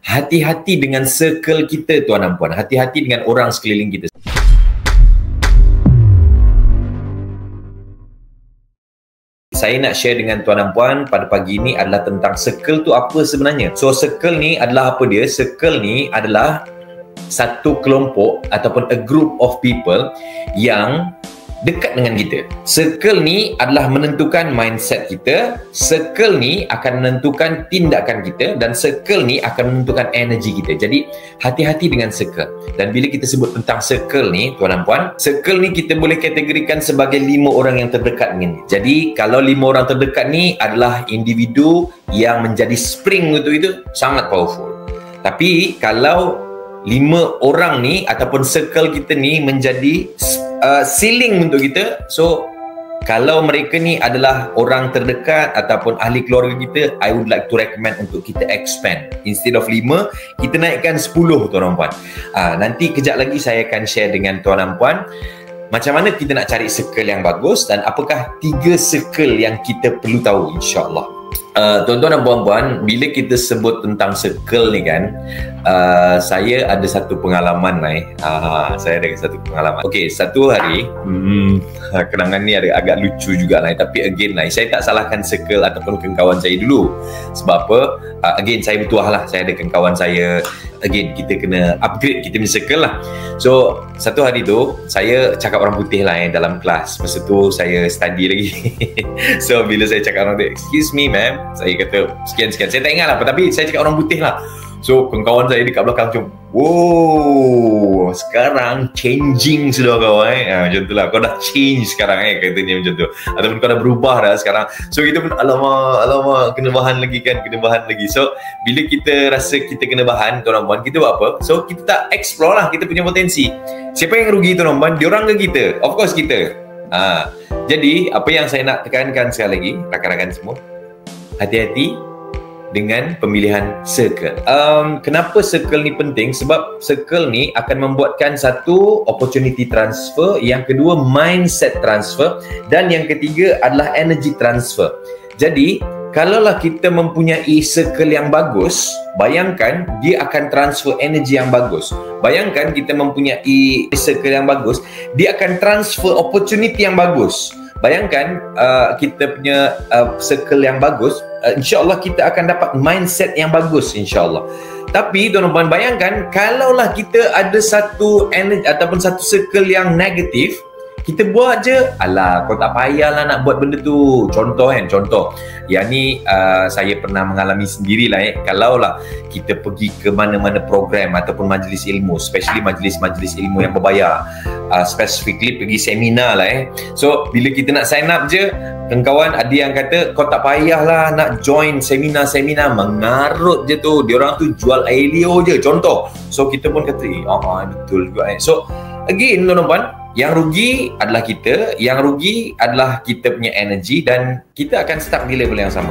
hati-hati dengan circle kita tuan dan puan. Hati-hati dengan orang sekeliling kita. Saya nak share dengan tuan dan puan pada pagi ini adalah tentang circle tu apa sebenarnya. So circle ni adalah apa dia? Circle ni adalah satu kelompok ataupun a group of people yang dekat dengan kita. Circle ni adalah menentukan mindset kita, circle ni akan menentukan tindakan kita, dan circle ni akan menentukan energi kita. Jadi hati-hati dengan circle. Dan bila kita sebut tentang circle ni tuan dan puan, circle ni kita boleh kategorikan sebagai 5 orang yang terdekat dengan kita. Jadi kalau 5 orang terdekat ni adalah individu yang menjadi spring untuk itu, sangat powerful. Tapi kalau 5 orang ni ataupun circle kita ni menjadi ceiling untuk kita, so kalau mereka ni adalah orang terdekat ataupun ahli keluarga kita, I would like to recommend untuk kita expand. Instead of 5, kita naikkan 10 tuan dan puan. Nanti kejap lagi saya akan share dengan tuan dan puan macam mana kita nak cari circle yang bagus dan apakah 3 circle yang kita perlu tahu, insyaAllah. Tuan-tuan dan puan-puan, bila kita sebut tentang circle ni kan, saya ada satu pengalaman saya ada satu pengalaman. Okey, satu hari kenangan ni agak lucu juga tapi again saya tak salahkan circle ataupun kawan saya dulu. Sebab apa? Again, saya bertuah lah, saya ada kawan saya. Again, kita kena upgrade kita punya circle lah. So satu hari tu saya cakap orang putih dalam kelas. Masa tu saya study lagi. So bila saya cakap orang putih, excuse me ma'am, saya kata sekian-sekian, saya tak ingat lah apa, tapi saya cakap orang putih lah. So kawan saya dekat belakang macam, wow, sekarang changing sudah kau macam tu lah, kau dah change sekarang katanya macam tu, ataupun kau dah berubah dah sekarang. So kita pun alamak kena bahan lagi. So bila kita rasa kita kena bahan tuan-tuan puan, kita buat apa? So kita tak explore lah kita punya potensi. Siapa yang rugi tuan-tuan puan? Diorang ke kita? Of course kita. Jadi apa yang saya nak tekankan sekali lagi rakan-rakan semua, hati-hati dengan pemilihan circle. Kenapa circle ni penting? Sebab circle ni akan membuatkan satu opportunity transfer, yang kedua mindset transfer, dan yang ketiga adalah energy transfer. Jadi kalaulah kita mempunyai circle yang bagus, bayangkan dia akan transfer energi yang bagus. Bayangkan kita mempunyai circle yang bagus, dia akan transfer opportunity yang bagus. Bayangkan kita punya circle yang bagus, insyaAllah kita akan dapat mindset yang bagus, insyaAllah. Tapi tuan-tuan bayangkan kalaulah kita ada satu energi ataupun satu circle yang negatif, kita buat je, alah kau tak payahlah nak buat benda tu. Contoh yang ni saya pernah mengalami sendirilah kalaulah kita pergi ke mana-mana program ataupun majlis ilmu, especially majlis-majlis ilmu yang berbayar, specifically pergi seminar lah So bila kita nak sign up je, kawan-kawan ada yang kata kau tak payahlah nak join seminar-seminar, mengarut je tu, diorang tu jual air leo je, contoh. So kita pun kata betul juga So again tuan-tuan, yang rugi adalah kita, yang rugi adalah kita punya energi, dan kita akan stuck di level yang sama.